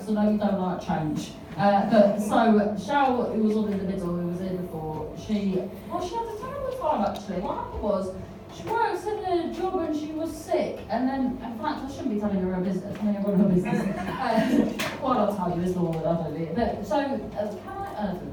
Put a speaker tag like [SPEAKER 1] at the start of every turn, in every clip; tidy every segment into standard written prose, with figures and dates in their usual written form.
[SPEAKER 1] because I know you don't like change. But so Shell, who was on in the middle, who was here before, she had a terrible time actually. What happened was, she works in a job and she was sick, and then, in fact, I shouldn't be telling her business, telling everyone her business. What I'll tell you is normal, I don't know. But so,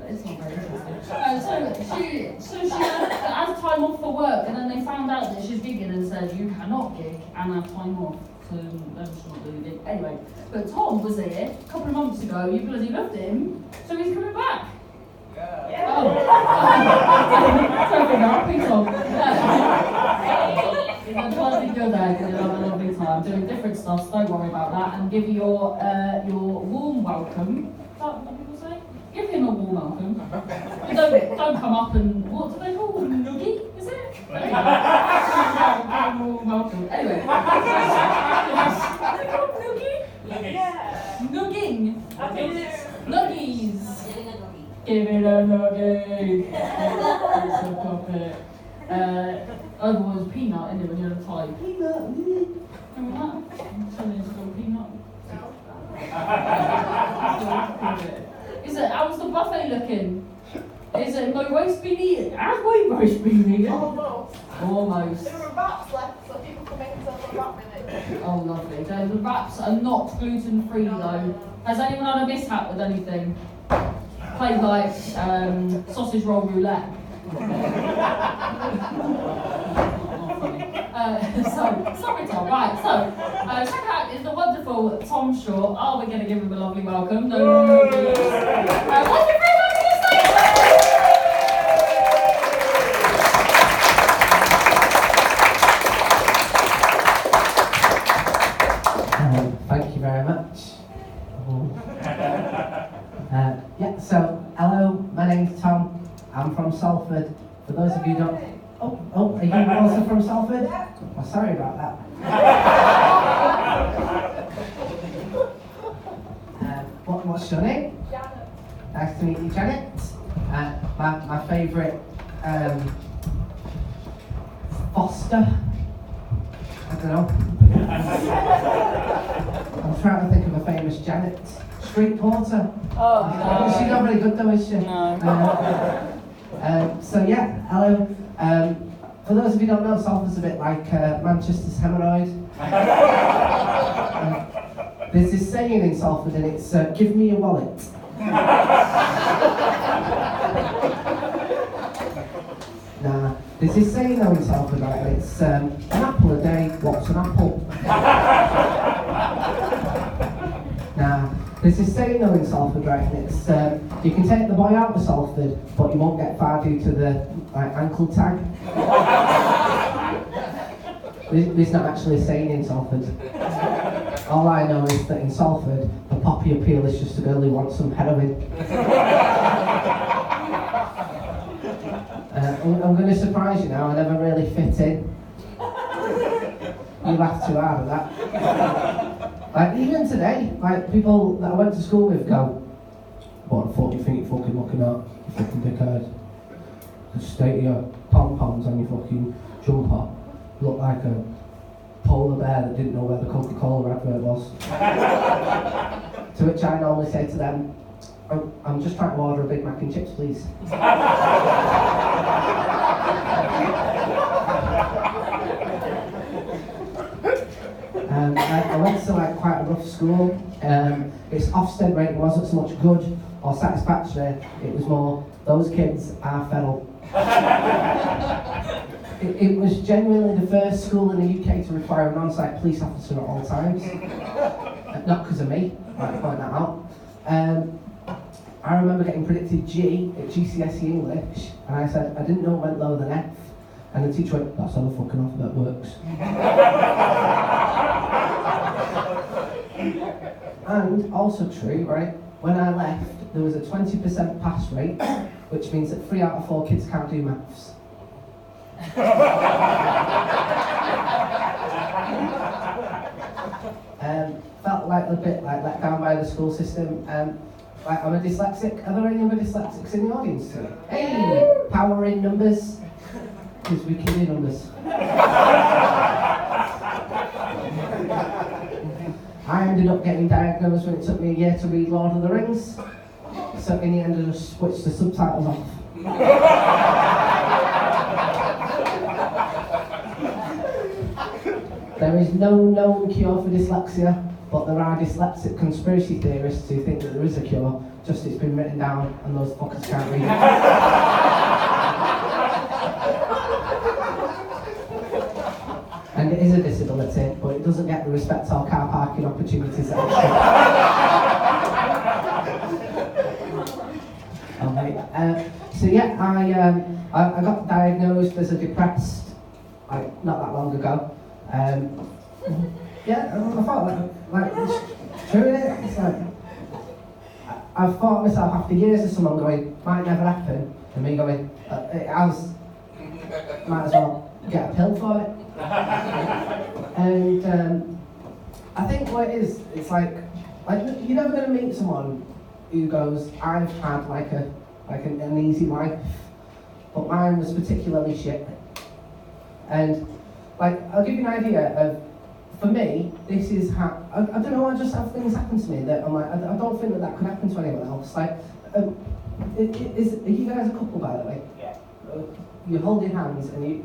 [SPEAKER 1] it's not very interesting. So she has time off for work, and then they found out that she's gigging and said, you cannot gig and have time off. So then she's not doing it. Anyway, but Tom was here a couple of months ago, you bloody loved him, so he's coming back. Yeah. Oh. Sorry, happy Tom. He's a bloody good egg and he'll have a lovely time doing different stuff, so don't worry about that, and give you your warm welcome. Is that what people say? Give him a warm welcome. Don't come up and, what do they call them? Noogie, is it? Warm welcome. Anyway. Are they called noogie?
[SPEAKER 2] Yeah.
[SPEAKER 1] Nooging. Nuggies.
[SPEAKER 2] Give it a nuggie.
[SPEAKER 1] Give it a nuggie. It's a puppet. Otherwise, peanut, isn't it, when you're a tie? Peanut. Remember that? Something is called peanut. Is it, how's the buffet looking? Is it my roast been eaten? Has my roast been eaten? Almost.
[SPEAKER 2] There were wraps left, so people can make themselves a wrap with it.
[SPEAKER 1] Oh, lovely. The wraps are not gluten-free, though. Has anyone had a mishap with anything? Played like sausage roll roulette. Sorry Tom, right, so check out is the wonderful Tom Shaw. Are we going to give him a lovely welcome? No. What's your free welcome to say?
[SPEAKER 3] Thank you very much. So hello, my name's Tom. I'm from Salford. For those of you who don't... Oh, are you also from Salford? Oh, sorry about that. What's your name?
[SPEAKER 2] Janet.
[SPEAKER 3] Nice to meet you, Janet. My favourite Foster. I don't know. I'm trying to think of a famous Janet. Street Porter.
[SPEAKER 1] Oh, no.
[SPEAKER 3] She's not very good though, is she?
[SPEAKER 1] No.
[SPEAKER 3] So yeah, hello. For those of you who don't know, Salford's a bit like Manchester's hemorrhoid. There's this saying in Salford and it's, give me your wallet. Nah, there's this saying though in Salford, right, and it's, an apple a day, what's an apple? Nah. There's this saying though in Salford, right, and it's, you can take the boy out of Salford, but you won't get far due to the ankle tag. There's not actually a saying in Salford. All I know is that in Salford, the poppy appeal is just a girl who wants some heroin. I'm going to surprise you now, I never really fit in. You laugh too hard at that. Like, even today, like, people that I went to school with go, what the fuck do you think you're fucking looking at, you fucking dickhead? The state of your pom-poms on your fucking jumper look like a polar bear that didn't know where the Coca-Cola advert was. To which I normally say to them, I'm just trying to order a Big Mac and chips, please. I went to like quite a rough school. Its Ofsted rating wasn't so much good or satisfactory, it was more, those kids are feral. It was genuinely the first school in the UK to require an on-site police officer at all times. Not because of me, I might point that out. I remember getting predicted G at GCSE English, and I said, I didn't know it went lower than F. And the teacher went, that's how the fucking alphabet works. And also true, right? When I left, there was a 20% pass rate, which means that 3 out of 4 kids can't do maths. Felt like a bit like let down by the school system. Like I'm a dyslexic. Are there any other dyslexics in the audience today? Hey, power in numbers. Because we can do numbers. I ended up getting diagnosed when it took me a year to read Lord of the Rings. So in the end, I just switched the subtitles off. There is no known cure for dyslexia, but there are dyslexic conspiracy theorists who think that there is a cure, just it's been written down and those fuckers can't read it. And it is a disability, but it doesn't get the respect or car parking opportunities that it should. Okay, so yeah, I got diagnosed as a depressed, like, not that long ago. Yeah, I thought like it's true, isn't it? It's like, I've thought myself after years of someone going, might never happen, and me going, it has, might as well get a pill for it. And I think what it is, it's like you're never going to meet someone who goes, I've had like an easy life, but mine was particularly shit. And like, I'll give you an idea of, for me, this is how, I don't know, I just have things happen to me that I'm like, I don't think that could happen to anyone else. Like, are you guys a couple, by the way?
[SPEAKER 2] Yeah.
[SPEAKER 3] You hold your hands and you,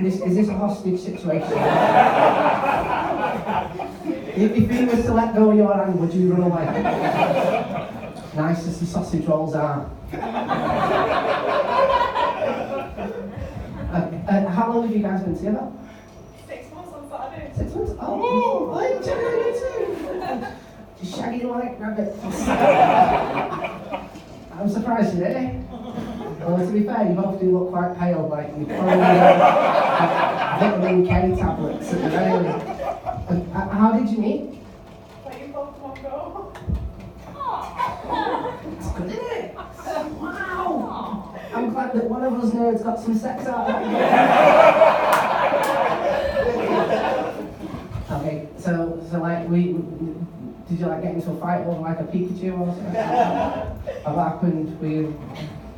[SPEAKER 3] is this a hostage situation? If you was to let go of your hand, would you run away? Nice as the sausage rolls are. How long have you guys been together?
[SPEAKER 2] 6 months on Saturday.
[SPEAKER 3] 6 months? Oh, I'm you too. Shaggy like rabbit. I'm surprised you're there. Well, to be fair, you both do look quite pale, like you're probably vitamin K tablets at the very least. How did you meet?
[SPEAKER 2] Like you Pokemon Go.
[SPEAKER 3] It's good, isn't it? Wow! I'm glad that one of us nerds got some sex out of it. Okay, so like did you like get into a fight over like a Pikachu or something? What happened with you?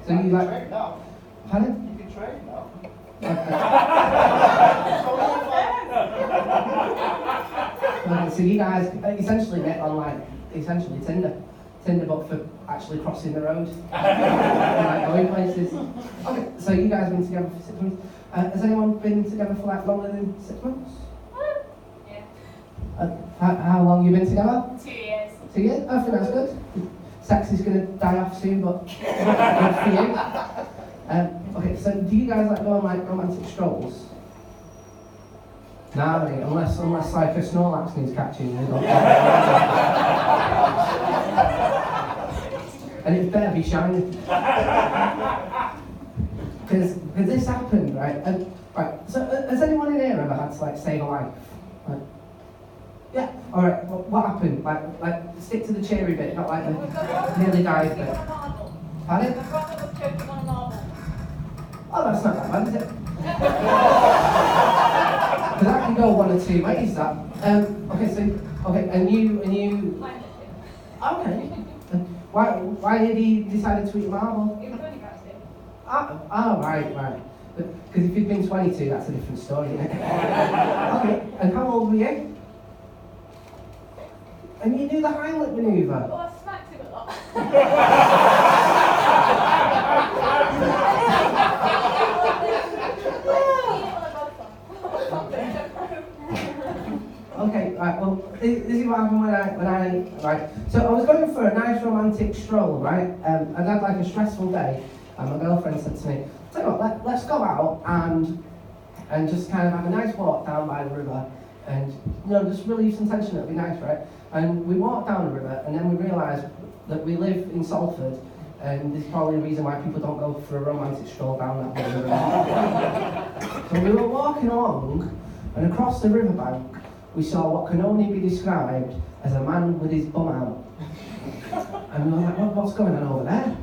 [SPEAKER 3] So you like?
[SPEAKER 4] Trade now.
[SPEAKER 3] Pardon?
[SPEAKER 4] You can trade now.
[SPEAKER 3] Okay, so you guys essentially met on like essentially Tinder, but for actually crossing the road, and, like going places. Okay, so you guys have been together for 6 months. Has anyone been together for like longer than 6 months?
[SPEAKER 2] Yeah.
[SPEAKER 3] How long you been together?
[SPEAKER 2] 2 years.
[SPEAKER 3] 2 years? I think that's good. Sex is going to die off soon, but good for you. Okay, so do you guys like go on like romantic strolls? Nah, mate, unless like a Snorlax needs catching, you don't. And it better be shiny. Because this happened, right? Right. So has anyone in here ever had to like save a life? Like, yeah. All right. Well, what happened? Like stick to the cheery bit, not like the nearly died bit. Pardon?
[SPEAKER 2] My brother was choking on a marble.
[SPEAKER 3] Oh, that's not that bad, is it? Because that can go one of two ways. That. Okay. So and you. Okay. Why did he decide to eat marble?
[SPEAKER 2] It was only grassy.
[SPEAKER 3] Oh, right. Because if you'd been 22, that's a different story, isn't it? Okay. And how old were you? And you knew the Heimlich manoeuvre?
[SPEAKER 2] Well, I smacked him a lot.
[SPEAKER 3] Okay, right, well, this is what happened when I right. So I was going for a nice romantic stroll, right? I'd had like a stressful day, and my girlfriend said to me, "Tell you what, let's go out and just kind of have a nice walk down by the river, and just relieve some tension. It'll be nice, right?" And we walked down the river, and then we realised that we live in Salford, and this is probably the reason why people don't go for a romantic stroll down that river. So we were walking along, and across the riverbank, we saw what can only be described as a man with his bum out. And we were like, what's going on over there?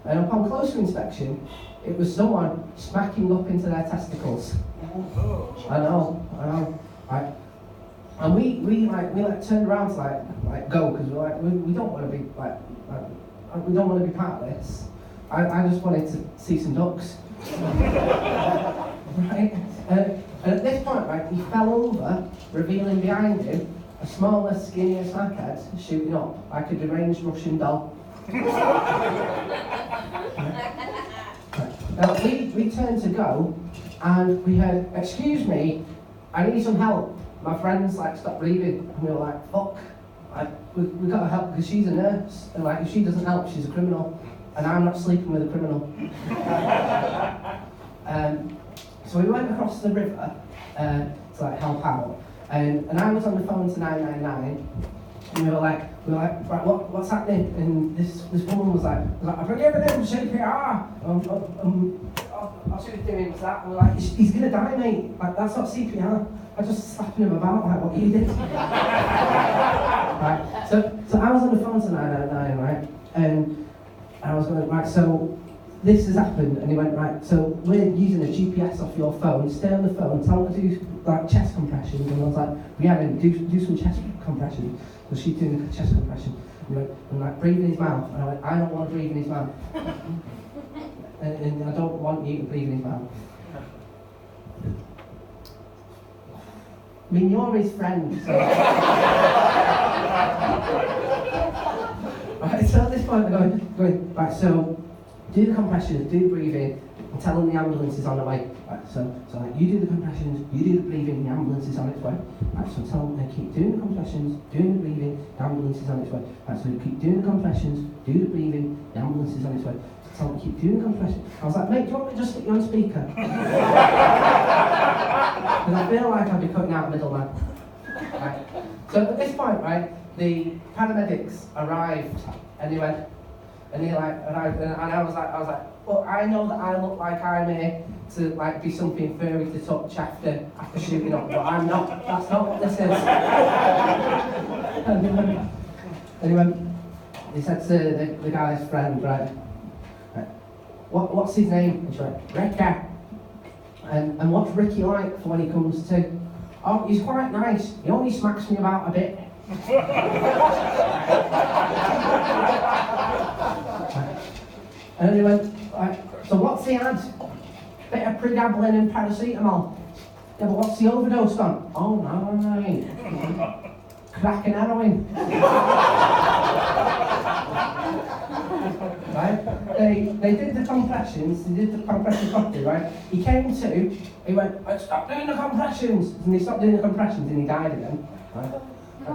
[SPEAKER 3] And upon closer inspection, it was someone smacking up into their testicles. I know. Right. And we turned around to like go, because we're like, we don't want to be we don't want to be part of this. I just wanted to see some ducks. Right? And at this point, right, he fell over, revealing behind him a smaller, skinnier snackhead shooting up like a deranged Russian doll. Now, we turned to go, and we heard, "Excuse me, I need some help." My friends like stopped breathing, and we were like, "Fuck, we got to help because she's a nurse, and like if she doesn't help, she's a criminal, and I'm not sleeping with a criminal." So we went across the river to like help out, and I was on the phone to 999, and we were like, right, what's happening? And this woman was like, "I've been giving him CPR." All she was doing was that, and we're like, "He's gonna die, mate. Like that's not CPR." I just slapping him about like what you did. Right. So I was on the phone to 999, right? And I was going, right, so this has happened, and he went, right, so we're using a GPS off your phone, stay on the phone, tell her to do like chest compressions, and I was like, yeah, then do some chest compressions. So she's doing the chest compression, and like breathe in his mouth, and I went, I don't want to breathe in his mouth. and I don't want you to breathe in his mouth. I mean, you're his friend, so... Right, so at this point I'm going, right, so do the compressions, do the breathing, and tell them the ambulance is on the way. Right, so like, you do the compressions, you do the breathing, the ambulance is on its way. Right, so tell them they keep doing the compressions, doing the breathing, the ambulance is on its way. Right, so you keep doing the compressions, do the breathing, the ambulance is on its way. So tell them keep doing the compressions. I was like, mate, do you want me to just stick you on speaker? Because I feel like I'd be cutting out a middleman. Right. So at this point, right, the paramedics arrived, and they went, and they like arrived, and I was like, well, I know that I look like I'm here to like be something furry to touch after shooting up, but I'm not. That's not what this is. Anyway, they said to the guy's friend, right, what's his name? And she went, Ricky. And what's Ricky like for when he comes to? Oh, he's quite nice. He only smacks me about a bit. And he went, like, so what's he had? Bit of pregabalin and paracetamol. Yeah, but what's he overdosed on? Oh, no. Crack and heroin. Right? They did the compressions, they did the compression properly, right? He came to, he went, stop doing the compressions! And he stopped doing the compressions and he died again. Right?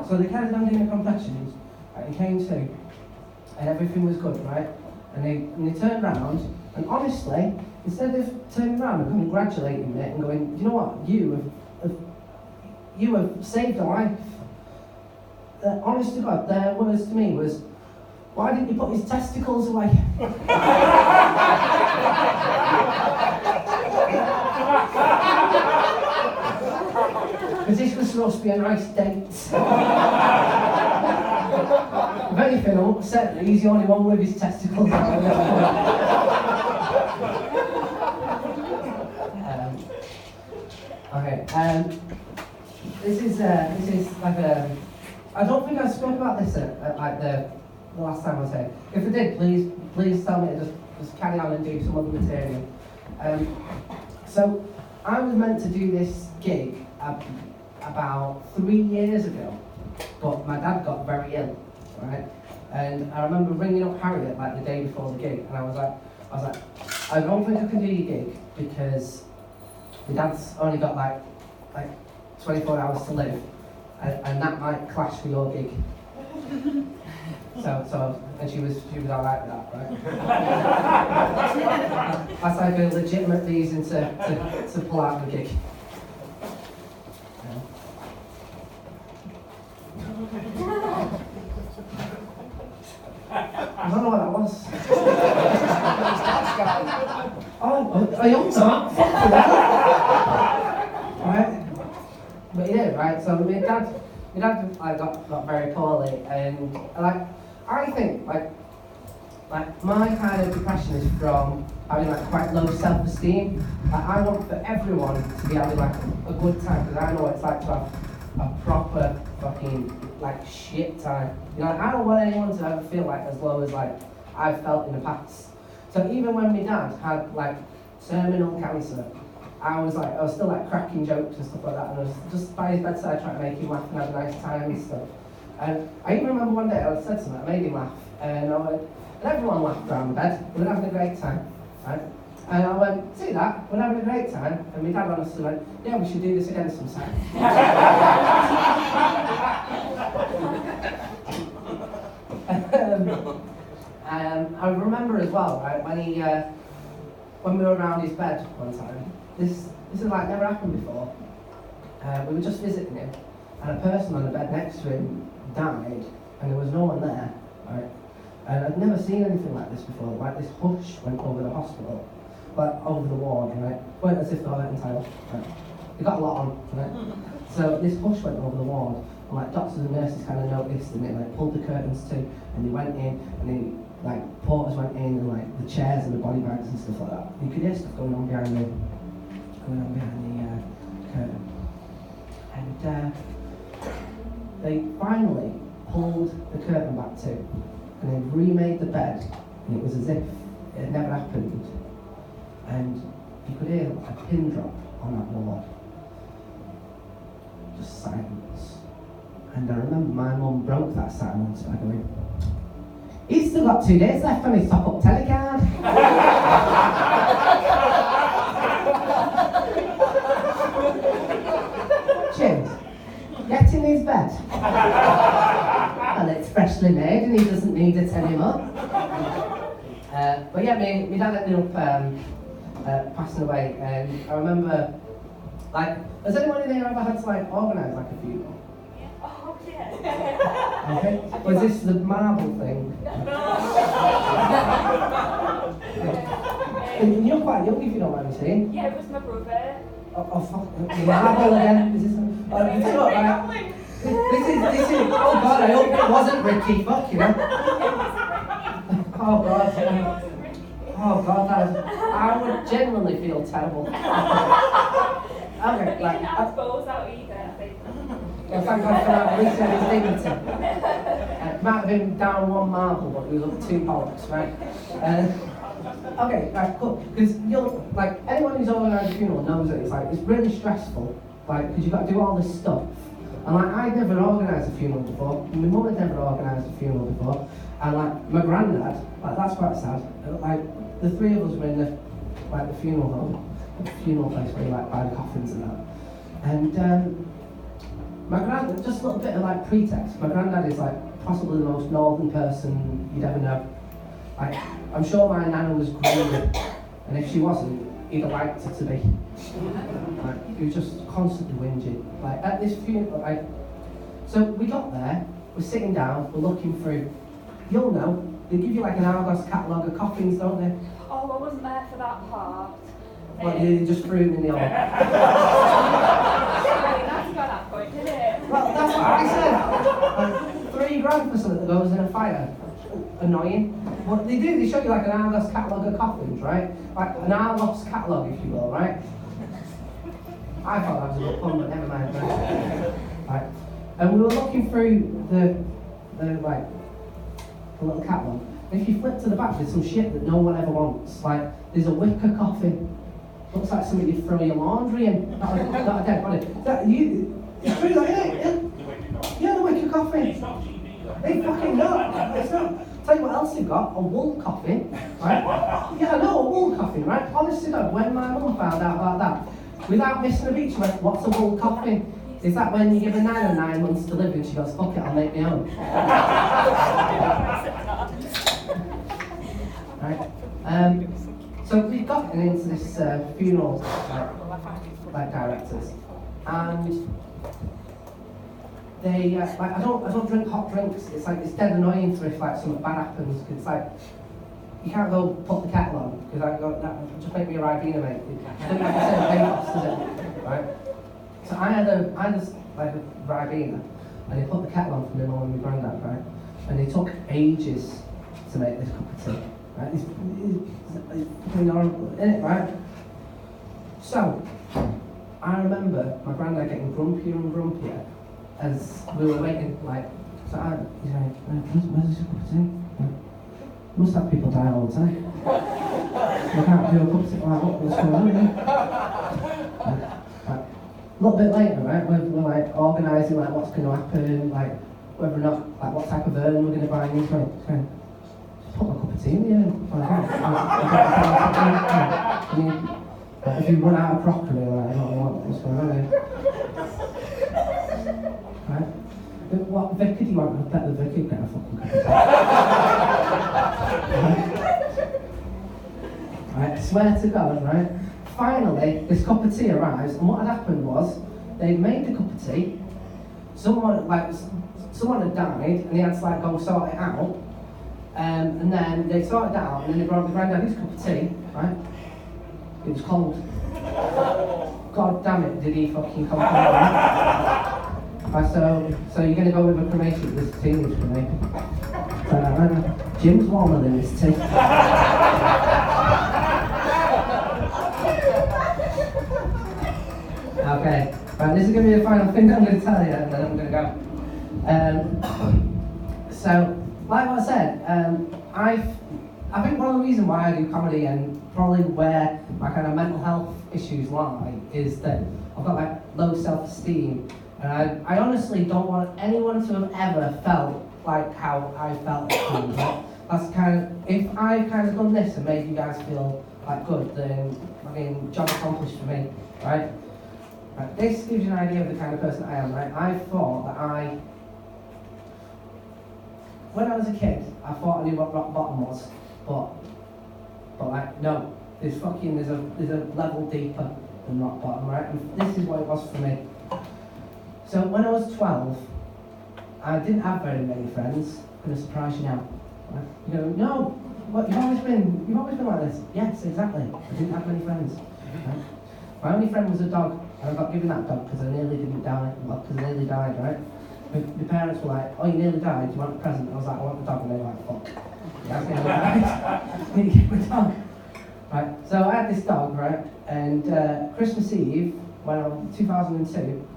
[SPEAKER 3] So they carried on doing the compressions, right? He came to, and everything was good, right? And they turned round, and honestly, instead of turning around and congratulating me and going, you know what, you have saved a life. Honest to God, their words to me was, why didn't you put his testicles away? Because this was supposed to be a nice date. If anything, I'm upset that he's the only one with his testicles out. Okay, this is like a... I don't think I spoke about this at like the last time I was here. If I did, please tell me to just carry on and do some other material. So I was meant to do this gig about 3 years ago, but my dad got very ill, right? And I remember ringing up Harriet like the day before the gig, and I was like, I don't think I can do your gig because my dad's only got like 24 hours to live. And that might clash with your gig. So, and she was alright with that, right? That's like a legitimate reason to pull out the gig. I don't know what that was. Oh, I hope not. Right? But he did, right? So my dad like, got very poorly, and like I think like my kind of depression is from having like quite low self-esteem. Like, I want for everyone to be having like a good time because I know what it's like to have a proper fucking like shit time. You know, like, I don't want anyone to ever feel like as low as like I've felt in the past. So even when my dad had like terminal cancer, I was still like cracking jokes and stuff like that, and I was just by his bedside trying to make him laugh and have a nice time and stuff. And I even remember one day I said something that made him laugh, and everyone laughed around the bed. We were having a great time, right? And I went, see that? We're having a great time. And my dad honestly went, yeah, we should do this again sometime. I remember as well, right, when we were around his bed one time, this is like never happened before. We were just visiting him, and a person on the bed next to him died, and there was no one there, right? And I'd never seen anything like this before. Like this hush went over the hospital, like over the ward, right? Went as if they were entitled. Right? They got a lot on, right? So this hush went over the ward, and like doctors and nurses kind of noticed, and they like pulled the curtains too, and they went in, and they like porters went in, and like the chairs and the body bags and stuff like that. You could hear stuff going on behind the curtain, and they finally pulled the curtain back too, and they remade the bed, and it was as if it had never happened. And you could hear a pin drop on that wall. Just silence. And I remember my mum broke that silence by going, he's still got 2 days left on his top-up telecard. James, get in his bed. Well, it's freshly made and he doesn't need it anymore. But yeah, my dad ended up passing away, and I remember, like, has anyone in here ever had to like organise like a funeral?
[SPEAKER 2] Oh, yeah.
[SPEAKER 3] Okay. Was this the marble thing? And you're quite young if you don't mind me saying.
[SPEAKER 2] Yeah, it was my brother.
[SPEAKER 3] Oh fuck, the marble again. Is this? It's not right. This is. Oh God, I hope it wasn't Ricky. Fuck you know. Oh God. Oh God, I would genuinely feel terrible. Okay,
[SPEAKER 2] He
[SPEAKER 3] like.
[SPEAKER 2] didn't have balls out either, I think.
[SPEAKER 3] Well, thank God for that, at least he had his dignity. Might have been down one marble, but he was up 2 polyps, right? Okay, right, cool. Because you'll, like, anyone who's organised a funeral knows that it's really stressful, like, because you've got to do all this stuff. And like, I'd never organised a funeral before, my mum had never organised a funeral before, and like, my granddad, like, that's quite sad. Like, the 3 of us were in the funeral home, the funeral place where you like buy the coffins and that. And my granddad, just a little bit of like pretext, my granddad is like possibly the most northern person you'd ever know. Like, I'm sure my nana was green, and if she wasn't, he'd have liked her to be. Like, he was just constantly whinging. Like, at this funeral, like, so we got there, we're sitting down, we're looking through, you'll know, they give you like an Argos catalogue of coffins, don't they?
[SPEAKER 2] Oh, I wasn't there for that part.
[SPEAKER 3] What, they just threw them in the oven?
[SPEAKER 2] That's got that point, didn't it?
[SPEAKER 3] Well, that's what I said. Like, £3 for something that goes in a fire. Annoying. What they do, they show you like an Argos catalogue of coffins, right? Like an Argos catalogue, if you will, right? I thought that was a good pun, but never mind. Right? And we were looking through the little catalogue. And if you flip to the back, there's some shit that no one ever wants. Like, there's a wicker coffin. Looks like something you'd throw your laundry in. Not a dead body. It's true, like, yeah, the wicker coffin. They fucking not. It's not. Tell you what else they've got, a wool coffin, right? Yeah, I know, a wool coffin, right? Honestly though, when my mum found out about that, without missing a beat, she went, what's a wool coffin? Is that when you give a nana 9 months to live and she goes, fuck it, I'll make my own? Right? So we've gotten into this funeral, like directors, and they, like, I don't drink hot drinks. It's like, it's dead annoying to if like something bad happens, because it's like, you can't go put the kettle on, because I go, that just make me a Ribena, mate. It doesn't have the same pathos, does it? Right? So I had a Ribena, and they put the kettle on for my mum and my granddad, right? And they took ages to make this cup of tea, right? It's fucking horrible, isn't it, right? So, I remember my granddad getting grumpier and grumpier as we were waiting, like, so he's like, where's this cup of tea? Must have people die all the time. We can't do a cup of tea, like, what's going on here? A little bit later, right, we're like organising like what's going to happen, like whether or not, like what type of urn we're going to buy. And he's going, just put my cup of tea in the urn. I mean, like, if you run out of crockery, like, I don't know what's going on here. Right? But what vicar do you want? I bet the vicar can get a fucking cup of tea. Right, swear to God, right? Finally, this cup of tea arrives, and what had happened was, they made the cup of tea, someone had died, and he had to like go sort it out, and then they sorted it out, and then they brought the granddaddy's cup of tea, right? It was cold. God damn it, did he fucking come so you're going to go with a cremation with this tea leaves for me? Jim's warmer than this tea. Okay, right, this is going to be the final thing I'm going to tell you, and then I'm going to go. So, like what I said, I think one of the reasons why I do comedy and probably where my kind of mental health issues lie is that I've got like low self-esteem, and I honestly don't want anyone to have ever felt like how I felt at times, right? That's kind of, if I've kind of done this and made you guys feel like good, then I mean, job accomplished for me, right? Right, this gives you an idea of the kind of person I am, right? I thought that when I was a kid, I thought I knew what rock bottom was, but like, no, there's a level deeper than rock bottom, right? And this is what it was for me. So when I was 12, I didn't have very many friends. I'm going to surprise you now. Right? You go, no, what, you've always been like this. Yes, exactly. I didn't have many friends. Right? My only friend was a dog, and I got given that dog because I nearly didn't die, because I nearly died, right? My parents were like, oh, you nearly died, do you want a present? I was like, I want the dog, and they were like, fuck. That's nearly died. You need to get my dog. Right, so I had this dog, right, and Christmas Eve, when I was 2002,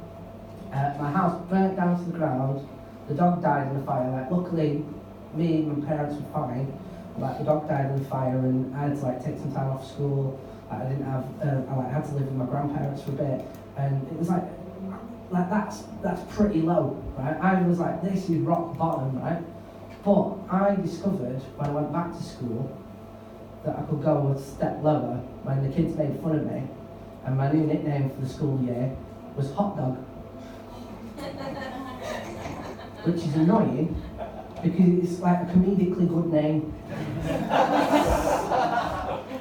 [SPEAKER 3] my house burnt down to the ground, the dog died in the fire, like, luckily, me and my parents were fine, like, the dog died in the fire, and I had to, like, take some time off school. I didn't have, I had to live with my grandparents for a bit, and it was like that's pretty low, right? I was like, this is rock bottom, right? But I discovered when I went back to school that I could go a step lower when the kids made fun of me, and my new nickname for the school year was Hot Dog, which is annoying because it's like a comedically good name.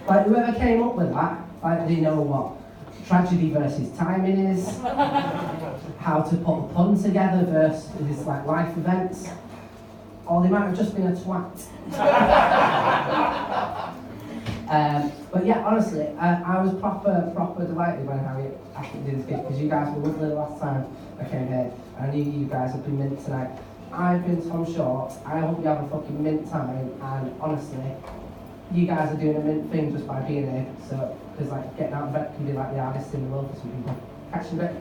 [SPEAKER 3] Like, whoever came up with that, like, they know what tragedy versus timing is, how to put a pun together versus, like, life events, or they might have just been a twat. But yeah, honestly, I was proper delighted when Harry actually did this gig, because you guys were lovely the last time I came here, and I knew you guys had been mint tonight. I've been Tom Short, I hope you have a fucking mint time, and honestly, you guys are doing a mint thing just by being here, so, because like getting out of bed can be like the hardest thing in the world for some people. Catch you in a bit.